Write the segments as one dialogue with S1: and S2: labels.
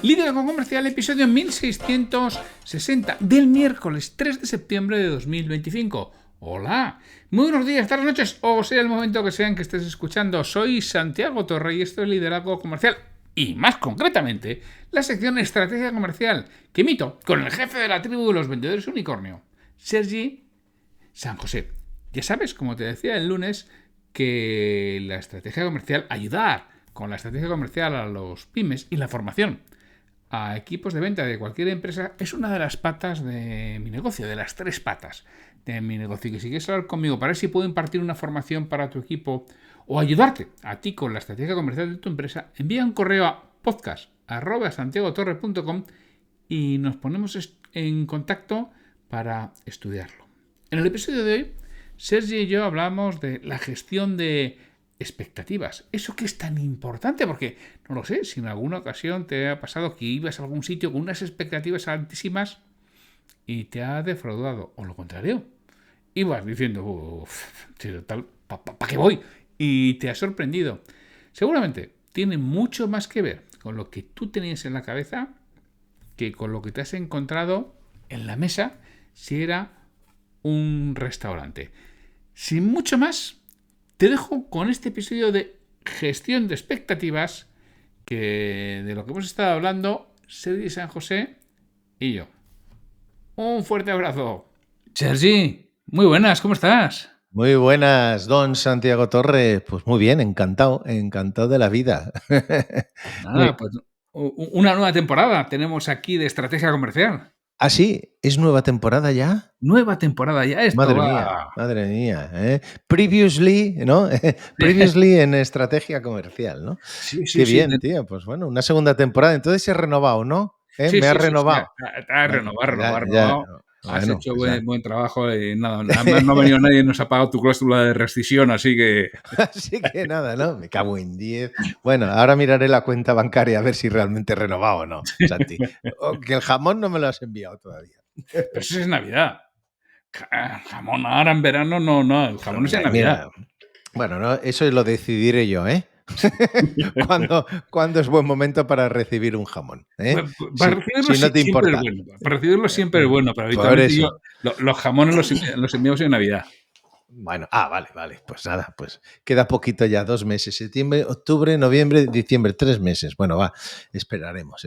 S1: Liderazgo Comercial, episodio 1660 del miércoles 3 de septiembre de 2025. Hola, muy buenos días, tardes, noches, o sea el momento que sean que estés escuchando. Soy Santiago Torre y esto es Liderazgo Comercial. Y más concretamente, la sección Estrategia Comercial que emito con el jefe de la tribu de los vendedores unicornio, Sergi San José. Ya sabes, como te decía el lunes, que la estrategia comercial, ayudar con la estrategia comercial a los pymes y la formación a equipos de venta de cualquier empresa es una de las patas de mi negocio, de las 3 patas de mi negocio. Y que si quieres hablar conmigo para ver si puedo impartir una formación para tu equipo o ayudarte a ti con la estrategia comercial de tu empresa, envía un correo a podcast@santiagotorre.com y nos ponemos en contacto para estudiarlo. En el episodio de hoy, Sergi y yo hablamos de la gestión de expectativas. ¿Eso que es tan importante? Porque, no lo sé, si en alguna ocasión te ha pasado que ibas a algún sitio con unas expectativas altísimas y te ha defraudado, o lo contrario, ibas diciendo, ¿para qué voy? Y te ha sorprendido. Seguramente tiene mucho más que ver con lo que tú tenías en la cabeza que con lo que te has encontrado en la mesa si era un restaurante. Sin mucho más, te dejo con este episodio de gestión de expectativas que de lo que hemos estado hablando Sergi San José y yo. Un fuerte abrazo. Sergi, muy buenas, ¿cómo estás?
S2: Muy buenas, don Santiago Torre. Pues muy bien, encantado de la vida.
S1: Nada, pues una nueva temporada tenemos aquí de estrategia comercial.
S2: Ah, sí, ¿es nueva temporada ya?
S1: Nueva temporada ya, esto
S2: Madre mía, ¿eh? Previously, ¿no? Previously en estrategia comercial, ¿no?
S1: Sí.
S2: Qué bien, tío. Pues bueno, una segunda temporada. Entonces se ha renovado, ¿no?
S1: Sí,
S2: Me ha
S1: sí,
S2: renovado.
S1: ha renovado. Has
S2: Bueno,
S1: hecho
S2: pues
S1: buen trabajo y nada, además no ha venido nadie y nos ha pagado tu cláusula de rescisión, así que...
S2: Así que nada, ¿no? Me cago en 10. Bueno, ahora miraré la cuenta bancaria a ver si realmente he renovado o no, Santi. Que el jamón no me lo has enviado todavía.
S1: Pero eso es Navidad. Jamón ahora en verano, no, el jamón es en Navidad.
S2: Mira, bueno, no, eso lo decidiré yo, ¿eh? ¿Cuándo es buen momento para recibir un jamón?
S1: Para recibirlo
S2: Si no te
S1: siempre es
S2: importa.
S1: bueno. Para recibirlo siempre es bueno, pero
S2: Por
S1: habitualmente yo
S2: eso.
S1: los jamones los enviamos en Navidad.
S2: Bueno, vale. Pues nada, pues queda poquito ya, 2 meses. Septiembre, octubre, noviembre, diciembre, 3 meses. Bueno, esperaremos.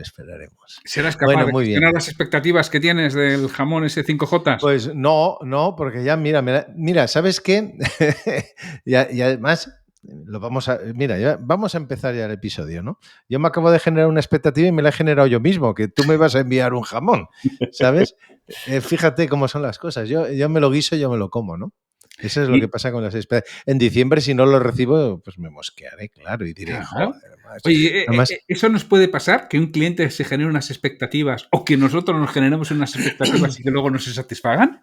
S1: ¿Serás capaz
S2: Bueno,
S1: de
S2: muy bien.
S1: gestionar las expectativas que tienes del jamón ese 5J?
S2: Pues no, porque ya, mira, ¿sabes qué? y además, vamos a empezar ya el episodio, ¿no? Yo me acabo de generar una expectativa y me la he generado yo mismo, que tú me vas a enviar un jamón, ¿sabes? Fíjate cómo son las cosas. Yo me lo guiso, yo me lo como, ¿no? Eso es lo que pasa con las expectativas. En diciembre, si no lo recibo, pues me mosquearé, claro, y diré,
S1: Claro.
S2: joder, más.
S1: Oye,
S2: Además,
S1: ¿eso nos puede pasar? ¿Que un cliente se genere unas expectativas o que nosotros nos generemos unas expectativas y que luego no se satisfagan?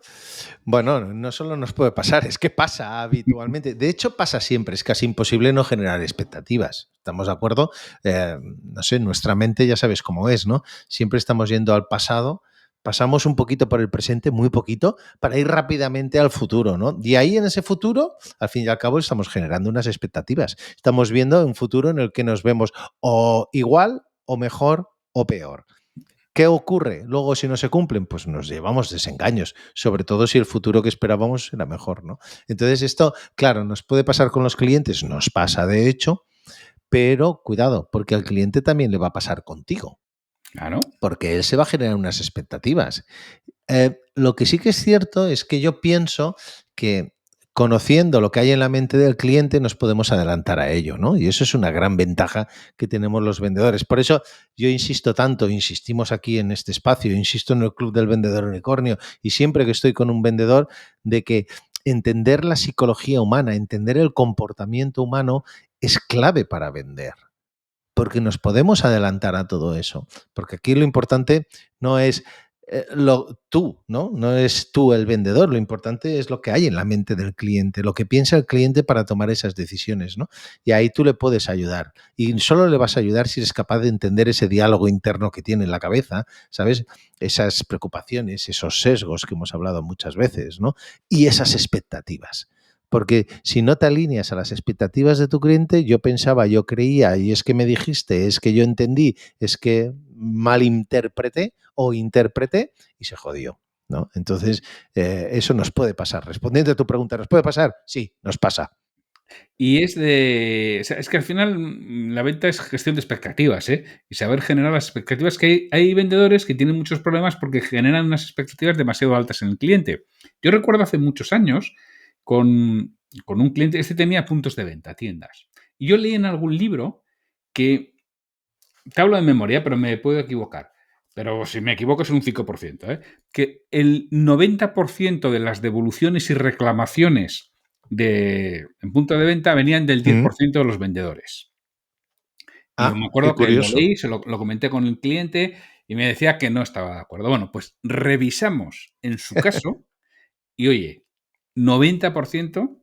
S2: bueno, no solo nos puede pasar, es que pasa habitualmente. De hecho, pasa siempre. Es casi imposible no generar expectativas. ¿Estamos de acuerdo? No sé, nuestra mente ya sabes cómo es, ¿no? Siempre estamos yendo al pasado, pasamos un poquito por el presente, muy poquito, para ir rápidamente al futuro, ¿no? Y ahí en ese futuro, al fin y al cabo, estamos generando unas expectativas. Estamos viendo un futuro en el que nos vemos o igual, o mejor, o peor. ¿Qué ocurre? Luego, si no se cumplen, pues nos llevamos desengaños, sobre todo si el futuro que esperábamos era mejor, ¿no? Entonces, esto, claro, nos puede pasar con los clientes, nos pasa de hecho, pero cuidado, porque al cliente también le va a pasar contigo.
S1: Claro.
S2: Porque él se va a generar unas expectativas. Lo que sí que es cierto es que yo pienso que conociendo lo que hay en la mente del cliente nos podemos adelantar a ello, ¿no? Y eso es una gran ventaja que tenemos los vendedores. Por eso yo insistimos aquí en este espacio, insisto en el Club del Vendedor Unicornio y siempre que estoy con un vendedor de que entender la psicología humana, entender el comportamiento humano es clave para vender. Porque nos podemos adelantar a todo eso. Porque aquí lo importante no es tú, ¿no? No es tú el vendedor, lo importante es lo que hay en la mente del cliente, lo que piensa el cliente para tomar esas decisiones, ¿no? Y ahí tú le puedes ayudar. Y solo le vas a ayudar si eres capaz de entender ese diálogo interno que tiene en la cabeza, ¿sabes? Esas preocupaciones, esos sesgos que hemos hablado muchas veces, ¿no? Y esas expectativas. porque si no te alineas a las expectativas de tu cliente, yo pensaba, yo creía, y es que me dijiste, es que yo entendí, es que malinterpreté o interpreté y se jodió, ¿no? Entonces, eso nos puede pasar. Respondiendo a tu pregunta, ¿nos puede pasar? Sí, nos pasa.
S1: Y o sea, es que al final la venta es gestión de expectativas, ¿eh? Y saber generar las expectativas, que hay vendedores que tienen muchos problemas porque generan unas expectativas demasiado altas en el cliente. Yo recuerdo hace muchos años con un cliente, este tenía puntos de venta, tiendas. Y yo leí en algún libro que, te hablo de memoria, pero me puedo equivocar. Pero si me equivoco es un 5%, ¿eh? Que el 90% de las devoluciones y reclamaciones en punto de venta venían del 10% de los vendedores. Y yo me
S2: Qué
S1: acuerdo que lo
S2: curioso.
S1: leí, lo comenté con el cliente y me decía que no estaba de acuerdo. Bueno, pues revisamos en su caso y oye, 90%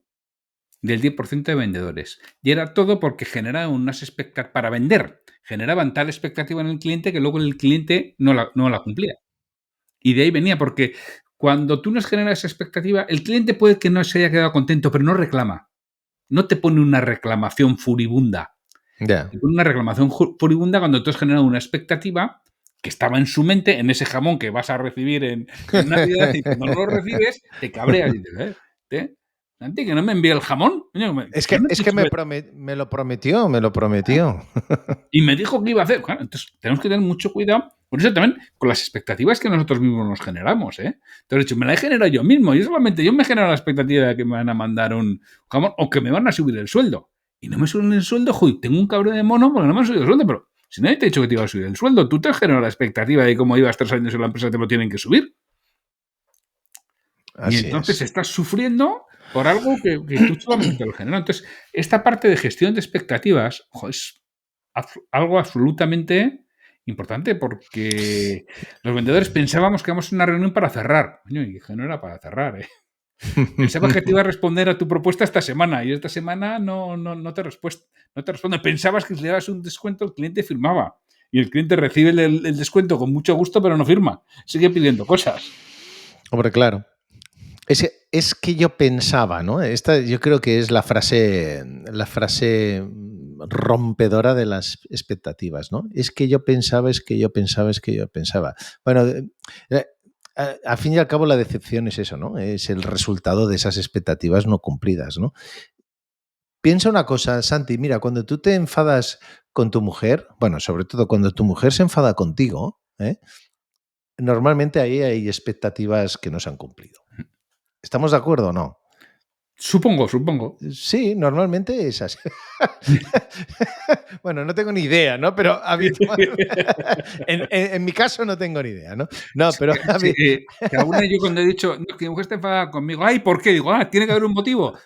S1: del 10% de vendedores. Y era todo porque generaban unas expectativas para vender. Generaban tal expectativa en el cliente que luego el cliente no la cumplía. Y de ahí venía, porque cuando tú nos generas esa expectativa, el cliente puede que no se haya quedado contento, pero no reclama. No te pone una reclamación furibunda.
S2: Ya.
S1: Te pone una reclamación furibunda cuando tú has generado una expectativa que estaba en su mente, en ese jamón que vas a recibir en Navidad, y cuando no lo recibes, te cabreas y dices, Santi, que no me envíe el jamón. Coño,
S2: Es
S1: yo
S2: que,
S1: no te
S2: es
S1: he
S2: que
S1: dicho que
S2: me lo prometió, me lo prometió.
S1: y me dijo que iba a hacer. Claro, entonces tenemos que tener mucho cuidado. Por eso también con las expectativas que nosotros mismos nos generamos. Entonces, de hecho, me la he generado yo mismo. Y solamente yo me genero la expectativa de que me van a mandar un jamón o que me van a subir el sueldo. Y no me suben el sueldo, joder, tengo un cabrón de mono porque no me han subido el sueldo. Pero si nadie te ha dicho que te iba a subir el sueldo, tú te has generado la expectativa de cómo ibas 3 años en la empresa te lo tienen que subir. Y
S2: Así
S1: entonces
S2: es.
S1: estás sufriendo por algo que tú solamente te lo generas. Entonces, esta parte de gestión de expectativas, es algo absolutamente importante porque los vendedores pensábamos que íbamos a una reunión para cerrar. Coño, y dije, no era para cerrar, ¿eh? Pensaba que te iba a responder a tu propuesta esta semana y esta semana no te responde. Pensabas que si le dabas un descuento, el cliente firmaba. Y el cliente recibe el descuento con mucho gusto, pero no firma. Sigue pidiendo cosas.
S2: Hombre, claro. Es que yo pensaba, ¿no? Esta yo creo que es la frase rompedora de las expectativas, ¿no? Es que yo pensaba, es que yo pensaba, es que yo pensaba. Bueno, al fin y al cabo la decepción es eso, ¿no? Es el resultado de esas expectativas no cumplidas, ¿no? Piensa una cosa, Santi, mira, cuando tú te enfadas con tu mujer, bueno, sobre todo cuando tu mujer se enfada contigo, normalmente ahí hay expectativas que no se han cumplido. ¿Estamos de acuerdo o no?
S1: Supongo.
S2: Sí, normalmente es así. Bueno, no tengo ni idea, ¿no? Pero en mi caso no tengo ni idea, ¿no? No, pero
S1: Sí, que alguna vez yo cuando he dicho: "No, que mi mujer está enfadada conmigo". "Ay, ¿por qué?". Digo: tiene que haber un motivo".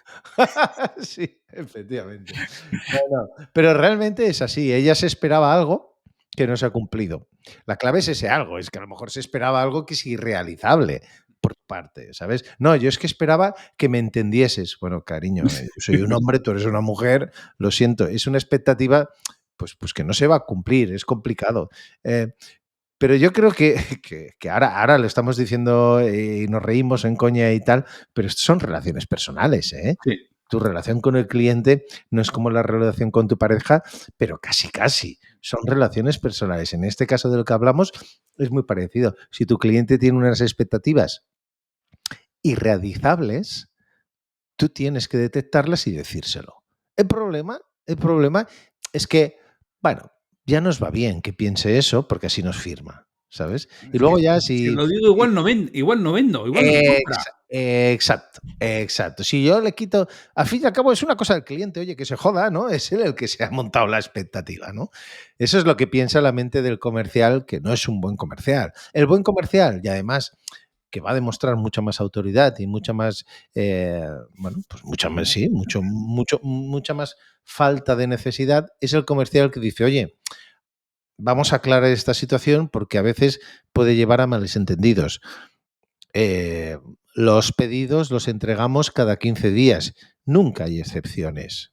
S2: sí, efectivamente. No, no, pero realmente es así. Ella se esperaba algo que no se ha cumplido. La clave es ese algo, es que a lo mejor se esperaba algo que es irrealizable por tu parte, ¿sabes? No, yo es que esperaba que me entendieses. Bueno, cariño, yo soy un hombre, tú eres una mujer, lo siento, es una expectativa pues que no se va a cumplir, es complicado. Pero yo creo que ahora lo estamos diciendo y nos reímos en coña y tal, pero esto son relaciones personales, ¿eh?
S1: Sí,
S2: Tu relación con el cliente no es como la relación con tu pareja, pero casi, casi. Son relaciones personales. En este caso de lo que hablamos es muy parecido. Si tu cliente tiene unas expectativas irrealizables, tú tienes que detectarlas y decírselo. El problema es que, bueno, ya nos va bien que piense eso porque así nos firma, ¿sabes? Y
S1: es que
S2: luego ya
S1: si
S2: si
S1: lo digo igual no vendo, igual no me compra.
S2: Exacto, exacto. Si yo le quito, al fin y al cabo es una cosa del cliente, oye, que se joda, ¿no? Es él el que se ha montado la expectativa, ¿no? Eso es lo que piensa la mente del comercial, que no es un buen comercial. El buen comercial, y además que va a demostrar mucha más autoridad y mucha más, bueno, pues mucha más, sí, mucha más falta de necesidad, es el comercial que dice, oye, vamos a aclarar esta situación porque a veces puede llevar a malos entendidos. Eh, los pedidos los entregamos cada 15 días. Nunca hay excepciones.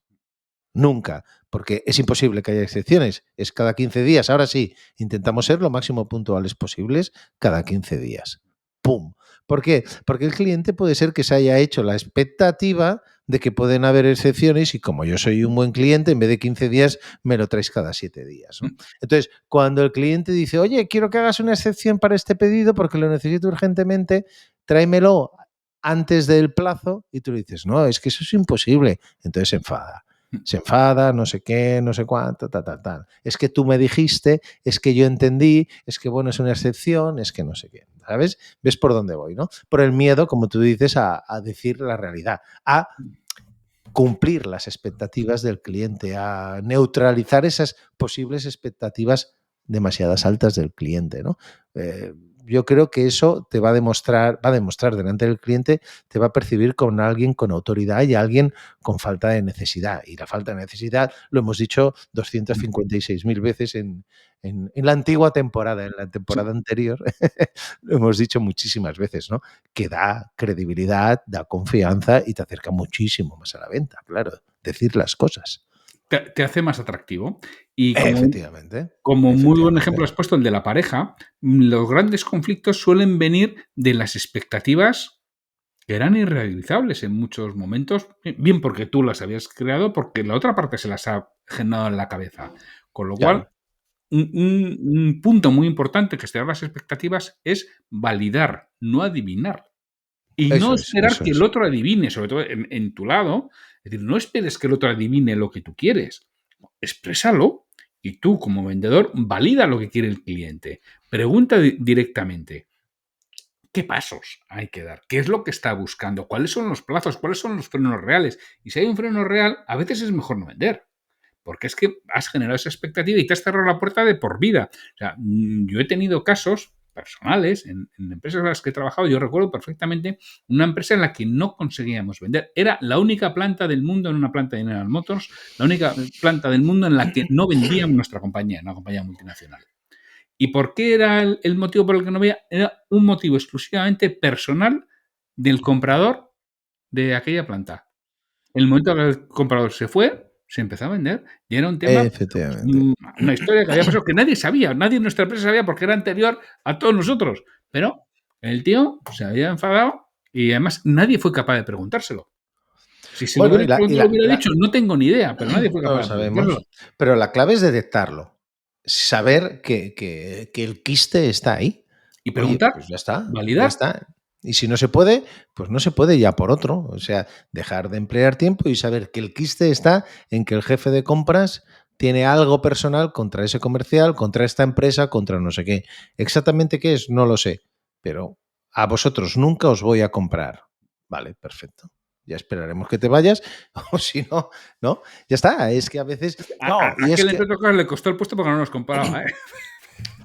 S2: Nunca. Porque es imposible que haya excepciones. Es cada 15 días. Ahora sí, intentamos ser lo máximo puntuales posibles cada 15 días. ¡Pum! ¿Por qué? Porque el cliente puede ser que se haya hecho la expectativa de que pueden haber excepciones y como yo soy un buen cliente, en vez de 15 días, me lo traes cada 7 días, ¿no? Entonces, cuando el cliente dice, oye, quiero que hagas una excepción para este pedido porque lo necesito urgentemente, tráemelo antes del plazo, y tú le dices, no, es que eso es imposible. Entonces se enfada, no sé qué, no sé cuánto, tal, tal, tal. Es que tú me dijiste, es que yo entendí, es que bueno, es una excepción, es que no sé qué. ¿Sabes? ¿Ves por dónde voy, no? Por el miedo, como tú dices, a decir la realidad, a cumplir las expectativas del cliente, a neutralizar esas posibles expectativas demasiadas altas del cliente, ¿no? Yo creo que eso te va a demostrar delante del cliente, te va a percibir con alguien con autoridad y alguien con falta de necesidad. Y la falta de necesidad lo hemos dicho 256.000 veces en la antigua temporada, en la temporada anterior, lo hemos dicho muchísimas veces, ¿no? Que da credibilidad, da confianza y te acerca muchísimo más a la venta, claro, decir las cosas.
S1: Te hace más atractivo. Y
S2: Efectivamente,
S1: como muy buen ejemplo
S2: efectivamente.
S1: has puesto el de la pareja, los grandes conflictos suelen venir de las expectativas que eran irrealizables en muchos momentos, bien porque tú las habías creado, porque la otra parte se las ha generado en la cabeza. Con lo cual,
S2: Claro,
S1: un punto muy importante que esté las expectativas es validar, no adivinar. Y no
S2: eso es,
S1: esperar
S2: eso
S1: que el
S2: es.
S1: otro adivine, sobre todo en tu lado. Es decir, no esperes que el otro adivine lo que tú quieres. Exprésalo y tú, como vendedor, valida lo que quiere el cliente. Pregunta directamente, ¿qué pasos hay que dar? ¿Qué es lo que está buscando? ¿Cuáles son los plazos? ¿Cuáles son los frenos reales? Y si hay un freno real, a veces es mejor no vender. Porque es que has generado esa expectativa y te has cerrado la puerta de por vida. O sea, yo he tenido casos personales en empresas en las que he trabajado. Yo recuerdo perfectamente una empresa en la que no conseguíamos vender. Era la única planta del mundo en una planta de General Motors, la única planta del mundo en la que no vendíamos nuestra compañía, una compañía multinacional. ¿Y por qué era el motivo por el que no veía? Era un motivo exclusivamente personal del comprador de aquella planta. En el momento que el comprador se fue, se empezó a vender y era un tema,
S2: Efectivamente.
S1: una historia que había pasado que nadie sabía, nadie en nuestra empresa sabía porque era anterior a todos nosotros. Pero el tío se había enfadado y además nadie fue capaz de preguntárselo. Si se lo
S2: Bueno,
S1: hubiera preguntado, hubiera dicho, no tengo ni idea, pero nadie fue
S2: no lo
S1: capaz de preguntárselo.
S2: sabemos, pero la clave es detectarlo, saber que el quiste está ahí.
S1: Y
S2: Oye,
S1: preguntar,
S2: pues ya está, ya
S1: validar.
S2: está. Y si no se puede, pues no se puede ya por otro. O sea, dejar de emplear tiempo y saber que el quiste está en que el jefe de compras tiene algo personal contra ese comercial, contra esta empresa, contra no sé qué. Exactamente qué es, no lo sé, pero a vosotros nunca os voy a comprar. Vale, perfecto. Ya esperaremos que te vayas, o si no, ¿no? Ya está, es que a veces, no,
S1: A
S2: y es
S1: aquel,
S2: que,
S1: entre otras cosas, le costó el puesto porque no nos compraba, ¿eh?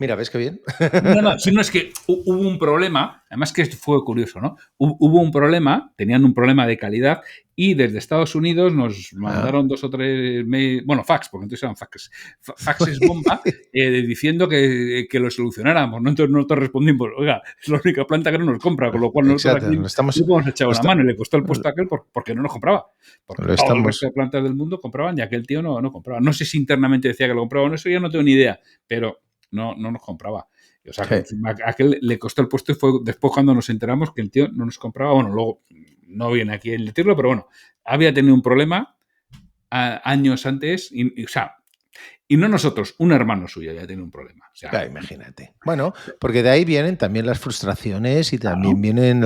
S2: mira, ¿ves qué bien?
S1: No, no, si no es que hubo un problema, además que esto fue curioso, ¿no? Hubo un problema, tenían un problema de calidad y desde Estados Unidos nos
S2: Ah.
S1: mandaron 2 o 3, bueno, fax, porque entonces eran faxes, faxes bomba, diciendo que lo solucionáramos, ¿no? Entonces nosotros respondimos, oiga, es la única planta que no nos compra, con lo cual nosotros
S2: Exacto,
S1: aquí le hemos echado
S2: lo
S1: una
S2: esta-
S1: mano y le costó el puesto a aquel porque no nos compraba, porque
S2: lo
S1: todo el resto
S2: estamos,
S1: de plantas del mundo compraban y aquel tío no compraba. No sé si internamente decía que lo compraba o no, eso ya no tengo ni idea, pero no nos compraba. O sea, que a aquel le costó el puesto y fue después cuando nos enteramos que el tío no nos compraba. Bueno, luego no viene aquí el decirlo, pero bueno, había tenido un problema años antes, o sea, y no nosotros, un hermano suyo había tenido un problema. O sea,
S2: claro, imagínate. Bueno, porque de ahí vienen también las frustraciones y
S1: claro.
S2: también vienen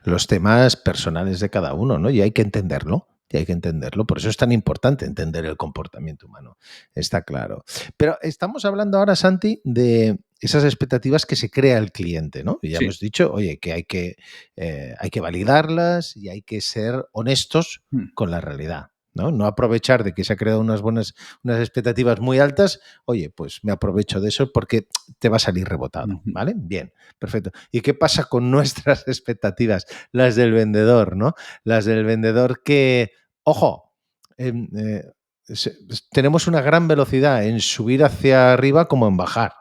S2: los temas personales de cada uno, ¿no? Y hay que entenderlo. Y hay que entenderlo. Por eso es tan importante entender el comportamiento humano. Está claro. Pero estamos hablando ahora, Santi, de esas expectativas que se crea el cliente, ¿no? Y ya
S1: Sí.
S2: hemos dicho, oye, que hay que validarlas y hay que ser honestos con la realidad. ¿No? No aprovechar de que se ha creado unas expectativas muy altas, oye, pues me aprovecho de eso porque te va a salir rebotado, ¿vale? Bien, perfecto. ¿Y qué pasa con nuestras expectativas? Las del vendedor, ¿no? Las del vendedor que, ojo, em, eh, tenemos una gran velocidad en subir hacia arriba como en bajar.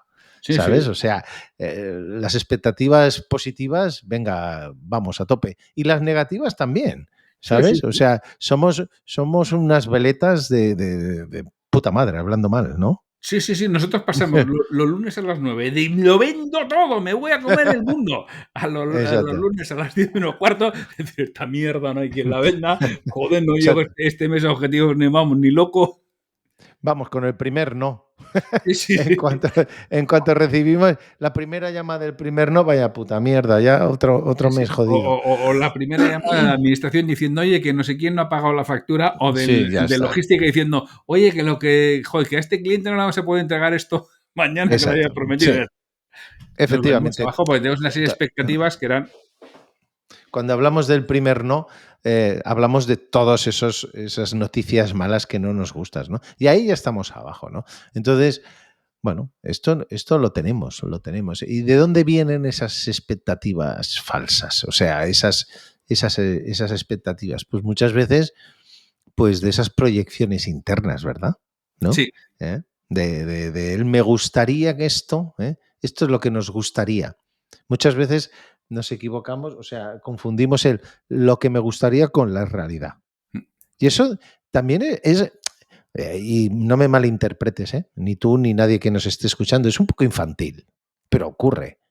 S1: Sí, sí.
S2: ¿Sabes? O sea, las expectativas positivas, venga, vamos a tope. Y las negativas también.
S1: Sí, sí,
S2: ¿Sabes? O
S1: sí.
S2: sea, somos unas veletas de puta madre, hablando mal, ¿no?
S1: Sí, sí, sí, nosotros pasamos los lunes a las 9 de lo vendo todo, me voy a comer el mundo, a los
S2: Exacto.
S1: lunes a las 10 menos cuarto, decir, esta mierda no hay quien la venda, joder, no llego
S2: Exacto.
S1: este mes a objetivos ni vamos, ni loco.
S2: Vamos, con el primer no.
S1: Sí, sí,
S2: En
S1: sí.
S2: cuanto en cuanto recibimos la primera llamada del primer no, vaya puta mierda, ya
S1: Sí,
S2: otro
S1: sí.
S2: mes
S1: O,
S2: jodido.
S1: o la primera llamada de la administración diciendo, oye, que no sé quién no ha pagado la factura, o
S2: Sí, ya
S1: el de
S2: está.
S1: logística diciendo, oye, joder, que a este cliente no le vamos a poder entregar esto mañana que le haya
S2: Exacto.
S1: prometido.
S2: Sí,
S1: Nos venimos
S2: efectivamente.
S1: abajo porque tenemos una serie de expectativas que eran.
S2: Cuando hablamos del primer no, hablamos de todas esas noticias malas que no nos gustan, ¿no? Y ahí ya estamos abajo, ¿no? Entonces, bueno, esto lo tenemos, lo tenemos. ¿Y de dónde vienen esas expectativas falsas? O sea, esas expectativas. Pues muchas veces, pues de esas proyecciones internas, ¿verdad? ¿No?
S1: Sí,
S2: ¿Eh? De él me gustaría que esto es lo que nos gustaría. Muchas veces nos equivocamos, o sea, confundimos lo que me gustaría con la realidad. Y eso también y no me malinterpretes, ni tú ni nadie que nos esté escuchando, es un poco infantil, pero ocurre.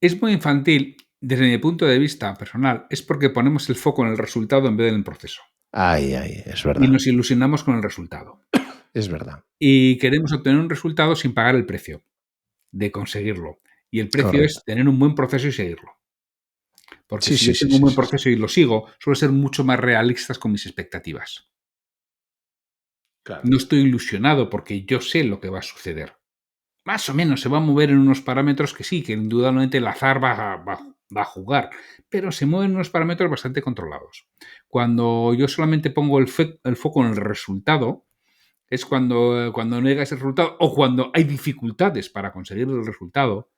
S1: es muy infantil desde mi punto de vista personal, es porque ponemos el foco en el resultado en vez del proceso.
S2: Ay, ay, es
S1: Y
S2: verdad,
S1: nos ilusionamos con el resultado.
S2: es verdad.
S1: Y queremos obtener un resultado sin pagar el precio de conseguirlo. Y el precio es
S2: Correcto.
S1: tener un buen proceso y seguirlo. Porque
S2: Sí,
S1: si yo
S2: sí, sí,
S1: tengo un
S2: sí,
S1: buen
S2: sí, sí.
S1: proceso y lo sigo, suelo ser mucho más realistas con mis expectativas.
S2: Claro.
S1: No estoy ilusionado porque yo sé lo que va a suceder. Más o menos se va a mover en unos parámetros que sí, que indudablemente el azar va a jugar, pero se mueven en unos parámetros bastante controlados. Cuando yo solamente pongo el foco en el resultado, es cuando no llega ese resultado o cuando hay dificultades para conseguir el resultado,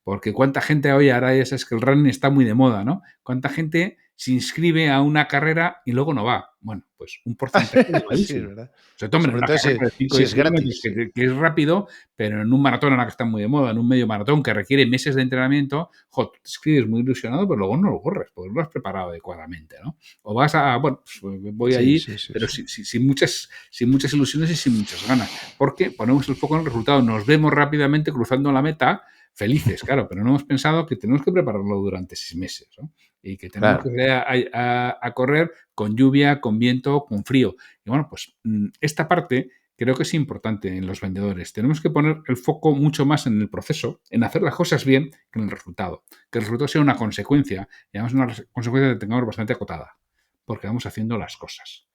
S1: porque cuánta gente hoy ahora ya sabes que el running está muy de moda, ¿no? Cuánta gente se inscribe a una carrera y luego no va. Bueno, pues un porcentaje
S2: Sí, es
S1: elevadísimo.
S2: verdad.
S1: Sobre todo, hombre, en
S2: Sobre
S1: una
S2: todo
S1: carrera de 5 o
S2: si
S1: 10
S2: es
S1: kilómetros
S2: gratis, sí.
S1: que es rápido, pero en un maratón ahora que está muy de moda, en un medio maratón que requiere meses de entrenamiento, tú te inscribes muy ilusionado, pero luego no lo corres, porque no lo has preparado adecuadamente, ¿no? O vas a, bueno, pues voy
S2: Sí,
S1: allí,
S2: sí, sí,
S1: pero
S2: sí.
S1: sin muchas ilusiones y sin muchas ganas, porque ponemos el foco en el resultado, nos vemos rápidamente cruzando la meta, felices, claro, pero no hemos pensado que tenemos que prepararlo durante 6 meses, ¿no? Y que tenemos que
S2: Claro.
S1: ir a correr con lluvia, con viento, con frío. Y bueno, pues esta parte creo que es importante en los vendedores. Tenemos que poner el foco mucho más en el proceso, en hacer las cosas bien, que en el resultado. Que el resultado sea una consecuencia, y además una consecuencia que tengamos bastante acotada, porque vamos haciendo las cosas.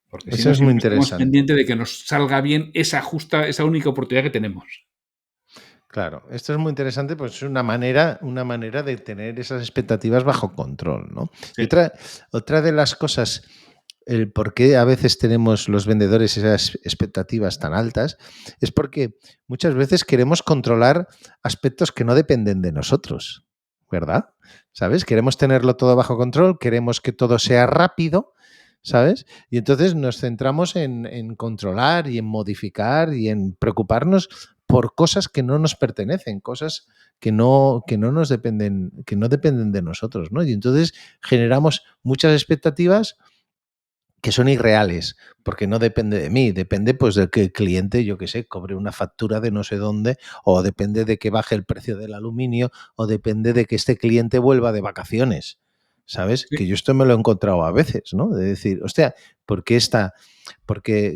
S1: Porque si
S2: Eso
S1: no,
S2: es muy
S1: siempre estamos
S2: interesante.
S1: pendientes de que nos salga bien esa única oportunidad que tenemos.
S2: Claro, esto es muy interesante, pues es una manera de tener esas expectativas bajo control, ¿no? Y
S1: Sí,
S2: otra de las cosas, el por qué a veces tenemos los vendedores esas expectativas tan altas, es porque muchas veces queremos controlar aspectos que no dependen de nosotros, ¿verdad? ¿Sabes? Queremos tenerlo todo bajo control, queremos que todo sea rápido, ¿sabes? Y entonces nos centramos en controlar y en modificar y en preocuparnos por cosas que no nos pertenecen, cosas que no nos dependen, que no dependen de nosotros, ¿no? Y entonces generamos muchas expectativas que son irreales, porque no depende de mí, depende pues de que el cliente, yo qué sé, cobre una factura de no sé dónde, o depende de que baje el precio del aluminio, o depende de que este cliente vuelva de vacaciones, ¿sabes?
S1: sí.
S2: Que yo esto me lo he encontrado a veces, ¿no? De decir, hostia, ¿por qué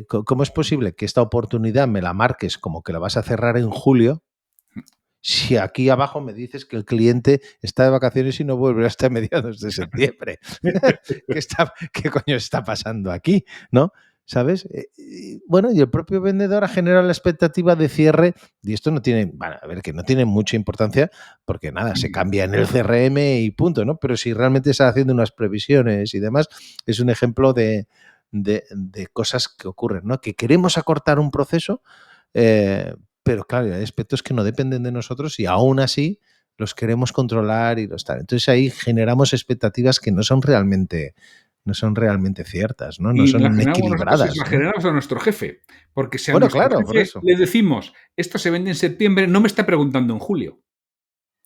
S2: cómo es posible que esta oportunidad me la marques como que la vas a cerrar en julio si aquí abajo me dices que el cliente está de vacaciones y no vuelve hasta mediados de septiembre? ¿Qué coño está pasando aquí? ¿No? ¿Sabes? Bueno, y el propio vendedor ha generado la expectativa de cierre, y esto no tiene, bueno, a ver, que no tiene mucha importancia, porque nada, se cambia en el CRM y punto, ¿no? Pero si realmente está haciendo unas previsiones y demás, es un ejemplo de cosas que ocurren, ¿no? Que queremos acortar un proceso, pero claro, hay aspectos que no dependen de nosotros y aún así los queremos controlar y los tal. Entonces ahí generamos expectativas que no son realmente ciertas, ¿no? No
S1: Y la
S2: son
S1: generamos nosotros y la
S2: equilibradas, ¿no?
S1: generamos a nuestro jefe. Porque si a
S2: Bueno,
S1: nuestro
S2: claro, por
S1: jefe
S2: eso.
S1: le decimos, esto se vende en septiembre, no me está preguntando en julio.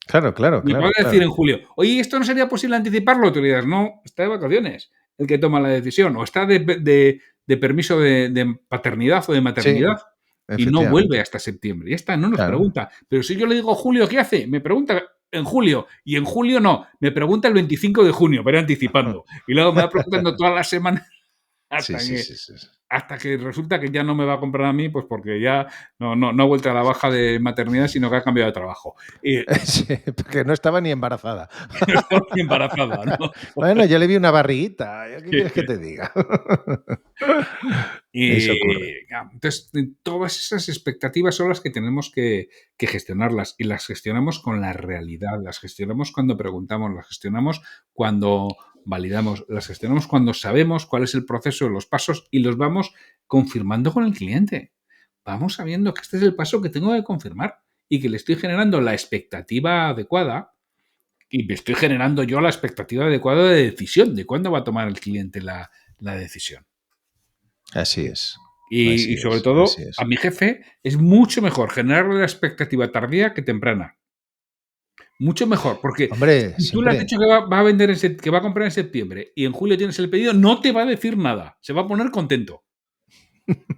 S2: Claro, claro,
S1: Me
S2: claro,
S1: puede decir
S2: claro.
S1: en julio, oye, ¿esto no sería posible anticiparlo? Tú le dirás, no, está de vacaciones el que toma la decisión, o está de permiso de paternidad o de
S2: Sí,
S1: maternidad. y no vuelve
S2: efectivamente.
S1: hasta septiembre. Ya está, no nos
S2: Claro.
S1: pregunta. Pero si yo le digo Julio, ¿qué hace? Me pregunta en julio. Y en julio no. Me pregunta el 25 de junio, pero anticipando. Y luego me va preguntando todas las semanas
S2: Sí,
S1: hasta
S2: sí,
S1: que,
S2: sí, sí.
S1: hasta que resulta que ya no me va a comprar a mí, pues porque ya no ha vuelto a la baja de maternidad, sino que ha cambiado de trabajo. Y
S2: Sí, porque no estaba ni embarazada.
S1: no estaba ni embarazada, ¿no?
S2: Bueno, yo le vi una barriguita. ¿Qué quieres que te diga? Eso ocurre.
S1: Entonces, todas esas expectativas son las que tenemos que gestionarlas y las gestionamos con la realidad, las gestionamos cuando preguntamos, las gestionamos cuando validamos, las gestionamos cuando sabemos cuál es el proceso, los pasos y los vamos confirmando con el cliente. Vamos sabiendo que este es el paso que tengo que confirmar y que le estoy generando la expectativa adecuada y me estoy generando yo la expectativa adecuada de decisión, de cuándo va a tomar el cliente la decisión.
S2: Así es.
S1: Y
S2: Así
S1: sobre
S2: es. Así
S1: todo, a
S2: es.
S1: mi jefe es mucho mejor generarle la expectativa tardía que temprana. Mucho mejor, porque
S2: Hombre,
S1: si tú le has
S2: siempre.
S1: dicho que va a vender que va a comprar en septiembre y en julio tienes el pedido, no te va a decir nada. Se va a poner contento.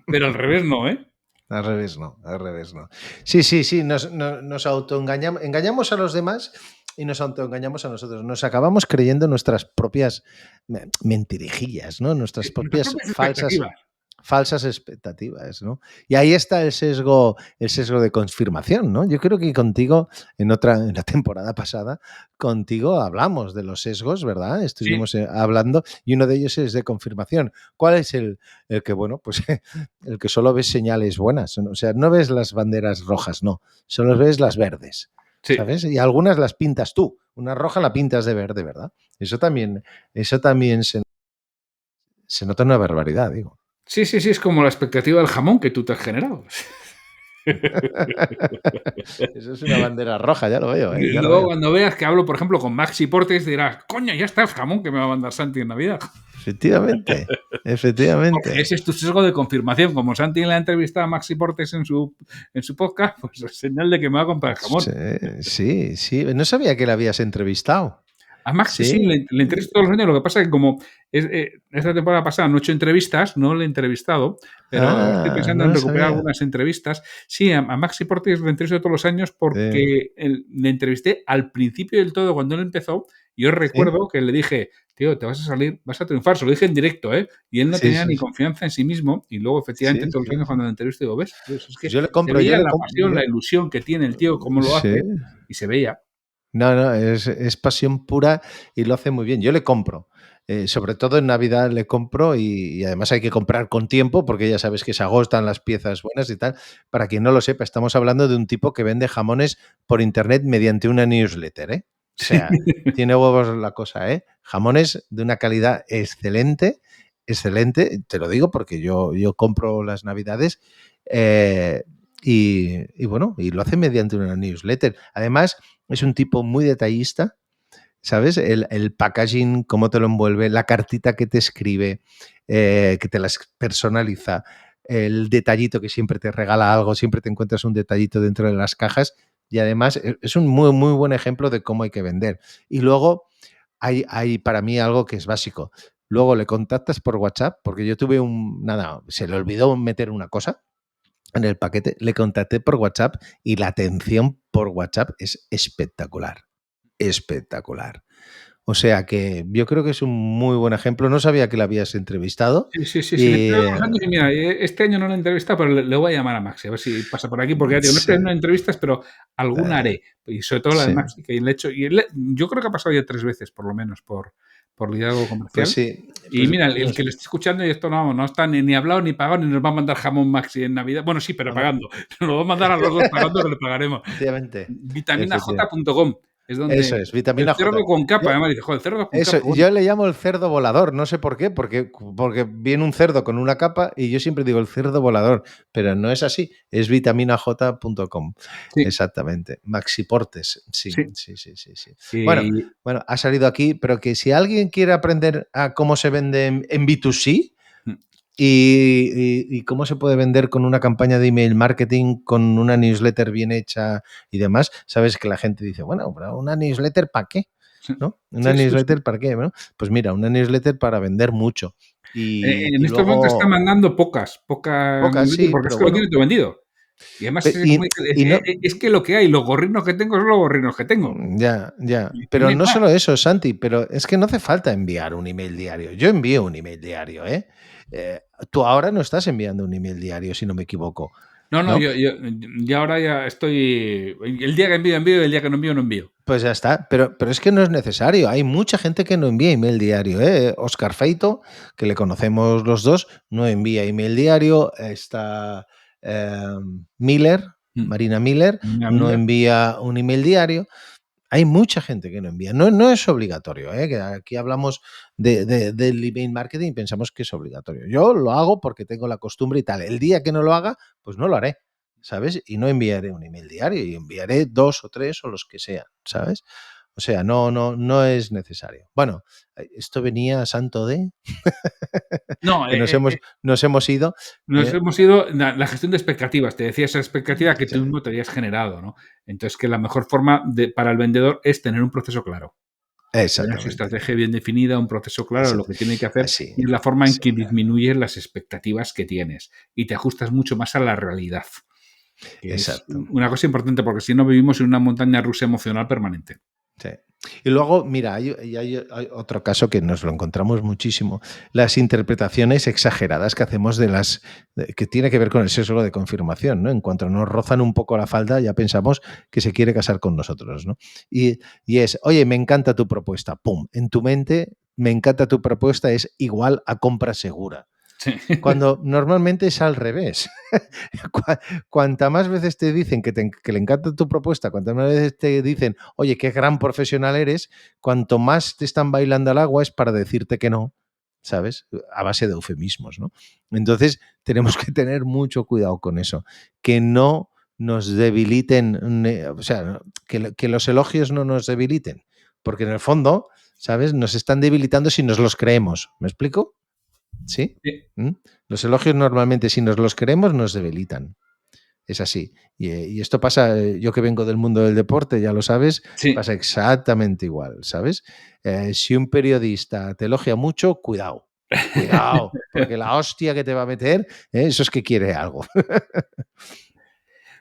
S1: Pero al revés no, ¿eh?
S2: Al revés no, al revés no. Sí, sí, sí, nos autoengañamos, engañamos a los demás y nos autoengañamos a nosotros. Nos acabamos creyendo nuestras propias mentirijillas, ¿no? Nuestras
S1: Nuestras
S2: propias
S1: propias expectativas.
S2: falsas expectativas, ¿no? Y ahí está el sesgo de confirmación, ¿no? Yo creo que contigo, en la temporada pasada, contigo hablamos de los sesgos, ¿verdad?
S1: Sí,
S2: Estuvimos hablando y uno de ellos es de confirmación. ¿Cuál es el que, bueno, pues el que solo ves señales buenas? ¿No? O sea, no ves las banderas rojas, no, solo ves las verdes,
S1: sí.
S2: ¿sabes? Y algunas las pintas tú. Una roja la pintas de verde, ¿verdad? Eso también se nota una barbaridad, digo.
S1: Sí, sí, sí, es como la expectativa del jamón que tú te has generado.
S2: Eso es una bandera roja, ya lo veo, ¿eh?
S1: Y
S2: Ya lo
S1: luego
S2: veo.
S1: cuando veas que hablo, por ejemplo, con Maxi Portes, dirás, coño, ya está el jamón que me va a mandar Santi en Navidad.
S2: Efectivamente,
S1: Porque
S2: efectivamente.
S1: ese es tu sesgo de confirmación. Como Santi le ha entrevistado a Maxi Portes en su podcast, pues es señal de que me va a comprar el jamón.
S2: Sí, sí, sí. No sabía que la habías entrevistado.
S1: A Maxi sí,
S2: Sí.
S1: le entrevisto todos los años. Lo que pasa es que como esta temporada pasada no he hecho entrevistas, no le he entrevistado, pero estoy
S2: Ah,
S1: pensando
S2: no
S1: en
S2: lo
S1: recuperar
S2: sabía.
S1: algunas entrevistas. Sí, a Maxi Portis le entrevisto todos los años
S2: Sí,
S1: porque le entrevisté al principio del todo cuando él empezó. Y yo
S2: sí,
S1: recuerdo que le dije, tío, te vas a salir, vas a triunfar. Se lo dije en directo, ¿eh? Y él no
S2: sí,
S1: tenía
S2: sí,
S1: ni confianza en sí mismo. Y luego, efectivamente,
S2: sí,
S1: todos los
S2: sí,
S1: años
S2: sí.
S1: cuando le entrevisto digo, ¿ves? ¿Ves? Es que
S2: Yo le
S1: se
S2: compro, yo
S1: veía
S2: le
S1: la
S2: compro.
S1: pasión, la ilusión que tiene el tío, cómo lo
S2: Sí.
S1: hace, y se veía.
S2: No, no, es pasión pura y lo hace muy bien. Yo le compro. Sobre todo en Navidad le compro y además hay que comprar con tiempo porque ya sabes que se agostan las piezas buenas y tal. Para quien no lo sepa, estamos hablando de un tipo que vende jamones por internet mediante una newsletter, ¿eh? O sea, tiene huevos la cosa, ¿eh? Jamones de una calidad excelente, excelente. Te lo digo porque yo compro las Navidades eh, y bueno, y lo hace mediante una newsletter. Además, es un tipo muy detallista, ¿sabes? El packaging, cómo te lo envuelve, la cartita que te escribe, que te las personaliza, el detallito que siempre te regala algo, siempre te encuentras un detallito dentro de las cajas y además es un muy, muy buen ejemplo de cómo hay que vender. Y luego hay para mí algo que es básico. Luego le contactas por WhatsApp, porque yo tuve nada, se le olvidó meter una cosa en el paquete, le contacté por WhatsApp y la atención por WhatsApp es espectacular, espectacular. O sea que yo creo que es un muy buen ejemplo. No sabía que la habías entrevistado
S1: Sí, sí, sí, sí, le
S2: y
S1: estoy dando los años y mira, este año no lo he entrevistado, pero le voy a llamar a Maxi, a ver si pasa por aquí, porque ya digo, no estoy
S2: sí,
S1: haciendo entrevistas, pero alguna
S2: eh,
S1: haré. Y sobre todo la de
S2: sí,
S1: Maxi, que le he hecho, yo creo que ha pasado ya 3 veces, por lo menos, por liderazgo
S2: pues
S1: comercial.
S2: sí,
S1: Y mira, el
S2: pues,
S1: que lo esté escuchando, y esto no está ni hablado ni pagado, ni nos va a mandar jamón Maxi en Navidad. Bueno, sí, pero
S2: hombre,
S1: pagando. Nos lo va a mandar a los dos pagando, que le pagaremos.
S2: efectivamente, efectivamente.
S1: Vitaminaj.com es donde
S2: Eso es,
S1: el
S2: vitamina
S1: cerdo
S2: J.
S1: con capa,
S2: Yo,
S1: además dice, joder, el cerdo con
S2: eso,
S1: capa, bueno.
S2: yo le llamo el cerdo volador, no sé por qué, porque viene un cerdo con una capa y yo siempre digo el cerdo volador, pero no es así, es vitaminaj.com.
S1: Sí,
S2: Exactamente. Maxiportes, sí,
S1: sí.
S2: sí, sí, sí, sí. Bueno,
S1: Y,
S2: bueno, ha salido aquí, pero que si alguien quiere aprender a cómo se vende en B2C y cómo se puede vender con una campaña de email marketing, con una newsletter bien hecha y demás, sabes que la gente dice, bueno, pero una newsletter ¿para qué?
S1: sí,
S2: ¿No? ¿Una
S1: sí, sí, sí.
S2: newsletter para qué? ¿No? Pues mira, una newsletter para vender mucho.
S1: En
S2: Y
S1: estos momentos está
S2: luego,
S1: mandando pocas
S2: pocas,
S1: newsletters
S2: sí,
S1: porque es
S2: pero
S1: que lo tiene
S2: bueno,
S1: todo vendido. Y además
S2: Pe- y, y no,
S1: es que lo que hay, los gorrinos que tengo son los gorrinos que tengo.
S2: ya.
S1: Y no
S2: Pero
S1: hay
S2: no
S1: más.
S2: solo eso, Santi, pero es que no hace falta enviar un email diario. Yo envío un email diario, ¿eh? Tú ahora no estás enviando un email diario, si no me equivoco,
S1: No,
S2: ¿no?
S1: yo ahora ya estoy. El día que envío, envío, el día que no envío, no envío.
S2: Pues ya está, pero es que no es necesario. Hay mucha gente que no envía email diario, ¿eh? Oscar Feito, que le conocemos los dos, no envía email diario. Está Miller, Marina Miller,
S1: A mí
S2: no envía un email diario. Hay mucha gente que no envía. No es obligatorio, ¿eh? Que aquí hablamos del email marketing y pensamos que es obligatorio. Yo lo hago porque tengo la costumbre y tal. El día que no lo haga, pues no lo haré, ¿sabes? Y no enviaré un email diario y enviaré 2 o 3 o los que sean, ¿sabes? O sea, no es necesario. Bueno, esto venía santo de
S1: No,
S2: que nos hemos ido.
S1: nos hemos ido la gestión de expectativas. Te decía esa expectativa que
S2: Sí,
S1: tú mismo te habías generado, ¿no? Entonces, que la mejor forma para el vendedor es tener un proceso claro. Tener su
S2: exactamente.
S1: estrategia bien definida, un proceso claro de lo que tiene que hacer
S2: Así,
S1: y es la forma en
S2: así.
S1: que disminuyes las expectativas que tienes y te ajustas mucho más a la realidad, que es
S2: Exacto.
S1: una cosa importante porque si no vivimos en una montaña rusa emocional permanente.
S2: Sí. Y luego, mira, hay otro caso que nos lo encontramos muchísimo, las interpretaciones exageradas que hacemos que tiene que ver con el sesgo de confirmación, ¿no? En cuanto nos rozan un poco la falda, ya pensamos que se quiere casar con nosotros, ¿no? Y es, oye, me encanta tu propuesta, pum, en tu mente, me encanta tu propuesta es igual a compra segura.
S1: Sí.
S2: Cuando normalmente es al revés. Cuanta más veces te dicen que le encanta tu propuesta, cuantas más veces te dicen, oye, qué gran profesional eres, cuanto más te están bailando al agua es para decirte que no, ¿sabes? A base de eufemismos, ¿no? Entonces, tenemos que tener mucho cuidado con eso, que no nos debiliten, o sea, que los elogios no nos debiliten, porque en el fondo, ¿sabes? Nos están debilitando si nos los creemos. ¿Me explico? ¿Sí?
S1: Sí.
S2: ¿Mm? Los elogios normalmente, si nos los queremos, nos debilitan. Es así. Y esto pasa, yo que vengo del mundo del deporte, ya lo sabes,
S1: Sí.
S2: pasa exactamente igual, ¿sabes? Si un periodista te elogia mucho, cuidado. Cuidado, porque la hostia que te va a meter, eso es que quiere algo.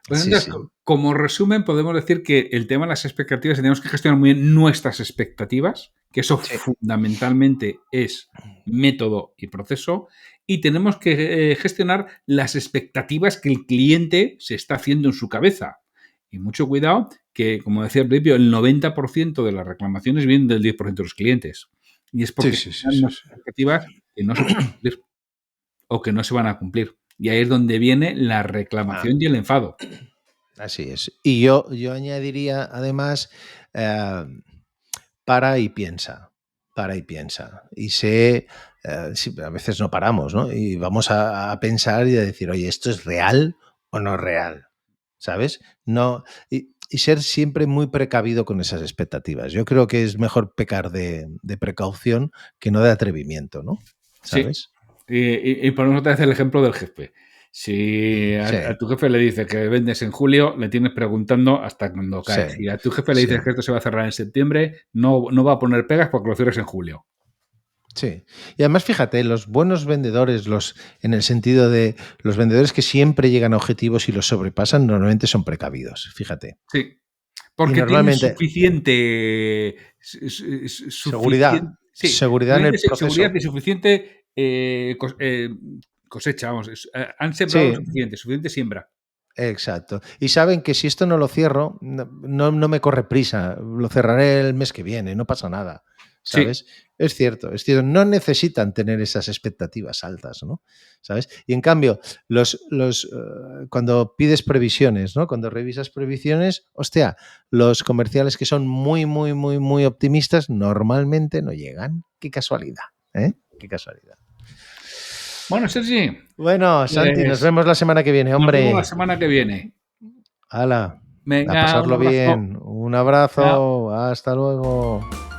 S1: Pues
S2: Sí,
S1: entonces,
S2: sí.
S1: como resumen, podemos decir que el tema de las expectativas, tenemos que gestionar muy bien nuestras expectativas, que eso
S2: Sí.
S1: fundamentalmente es método y proceso, y tenemos que gestionar las expectativas que el cliente se está haciendo en su cabeza. Y mucho cuidado, que como decía al principio, el 90% de las reclamaciones vienen del 10% de los clientes. Y es
S2: Sí,
S1: porque
S2: sí, sí,
S1: tienen
S2: sí,
S1: unas
S2: sí.
S1: expectativas que no se pueden cumplir o que no se van a cumplir. Y ahí es donde viene la
S2: Ah,
S1: reclamación y el enfado.
S2: así es. Y yo añadiría, además, eh, para y piensa, para y piensa. Y sé, sí, a veces no paramos, ¿no? Y vamos a pensar y a decir, oye, ¿esto es real o no es real? ¿Sabes? No, y ser siempre muy precavido con esas expectativas. Yo creo que es mejor pecar de precaución que no de atrevimiento, ¿no?
S1: Sí.
S2: ¿Sabes?
S1: Y ponemos otra vez el ejemplo del jefe. Si
S2: Sí,
S1: a tu jefe le dices que vendes en julio, le tienes preguntando hasta cuando
S2: sí,
S1: cae. Si a tu jefe le
S2: sí.
S1: dices que esto se va a cerrar en septiembre, no va a poner pegas porque lo cierres en julio.
S2: Sí. Y además, fíjate, los buenos vendedores, en el sentido de los vendedores que siempre llegan a objetivos y los sobrepasan, normalmente son precavidos, fíjate.
S1: Sí,
S2: Y
S1: porque tienen
S2: normalmente,
S1: suficiente,
S2: seguridad,
S1: sí,
S2: seguridad en
S1: suficiente
S2: el
S1: seguridad
S2: proceso.
S1: y suficiente cosecha, vamos, han sembrado lo
S2: Sí,
S1: suficiente, suficiente siembra.
S2: exacto. Y saben que si esto no lo cierro, no me corre prisa, lo cerraré el mes que viene, no pasa nada,
S1: Sí,
S2: ¿sabes? Es cierto, no necesitan tener esas expectativas altas, ¿no? ¿Sabes? Y en cambio, cuando pides previsiones, ¿no? Cuando revisas previsiones, hostia, los comerciales que son muy, muy, muy, muy optimistas normalmente no llegan. Qué casualidad, ¿eh? Qué casualidad.
S1: bueno, Sergi,
S2: Bueno, Santi, nos
S1: pues
S2: vemos la semana que viene,
S1: nos vemos la
S2: hombre.
S1: semana que viene.
S2: Hala, a
S1: Venga, un
S2: pasarlo
S1: abrazo.
S2: bien. Un
S1: Chao.
S2: abrazo. Hasta luego.